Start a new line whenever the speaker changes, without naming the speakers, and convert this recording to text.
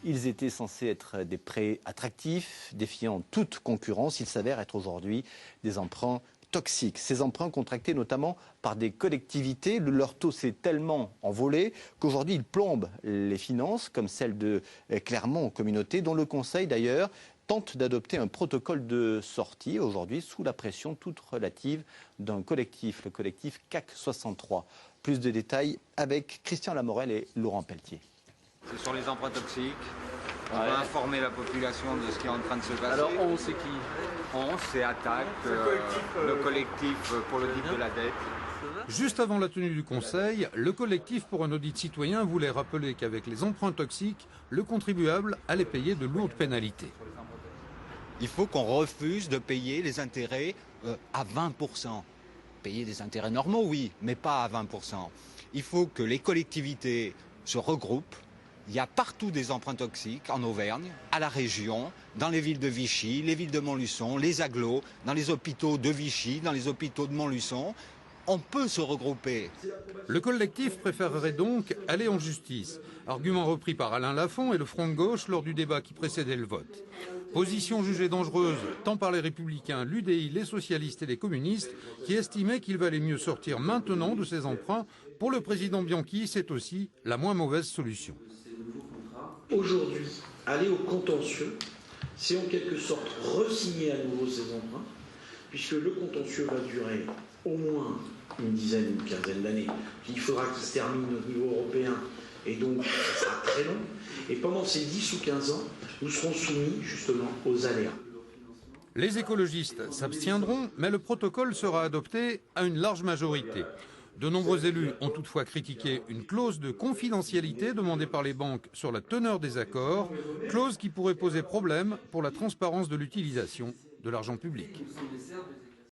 Ils étaient censés être des prêts attractifs, défiant toute concurrence. Ils s'avèrent être aujourd'hui des emprunts toxiques. Ces emprunts contractés notamment par des collectivités, leur taux s'est tellement envolé qu'aujourd'hui ils plombent les finances, comme celle de Clermont Communauté, dont le Conseil d'ailleurs tente d'adopter un protocole de sortie aujourd'hui sous la pression toute relative d'un collectif, le collectif CAC 63. Plus de détails avec Christian Lamorel et Laurent Pelletier.
C'est sur les emprunts toxiques. On va informer la population de ce qui est en train de se passer.
Alors on, c'est qui?
On, c'est Attaque, le collectif pour l'audit de la dette.
Juste avant la tenue du Conseil, le collectif pour un audit citoyen voulait rappeler qu'avec les emprunts toxiques, le contribuable allait payer de lourdes pénalités.
Il faut qu'on refuse de payer les intérêts à 20%. Payer des intérêts normaux, oui, mais pas à 20%. Il faut que les collectivités se regroupent. Il y a partout des emprunts toxiques en Auvergne, à la région, dans les villes de Vichy, les villes de Montluçon, les agglos, dans les hôpitaux de Vichy, dans les hôpitaux de Montluçon. On peut se regrouper.
Le collectif préférerait donc aller en justice. Argument repris par Alain Lafont et le Front de gauche lors du débat qui précédait le vote. Position jugée dangereuse tant par les Républicains, l'UDI, les socialistes et les communistes qui estimaient qu'il valait mieux sortir maintenant de ces emprunts. Pour le président Bianchi, c'est aussi la moins mauvaise solution.
Aujourd'hui, aller au contentieux, c'est en quelque sorte re-signer à nouveau ces emprunts, puisque le contentieux va durer au moins une dizaine, une quinzaine d'années. Il faudra qu'il se termine au niveau européen, et donc ça sera très long. Et pendant ces 10 ou 15 ans, nous serons soumis justement aux aléas.
Les écologistes s'abstiendront, mais le protocole sera adopté à une large majorité. De nombreux élus ont toutefois critiqué une clause de confidentialité demandée par les banques sur la teneur des accords, clause qui pourrait poser problème pour la transparence de l'utilisation de l'argent public.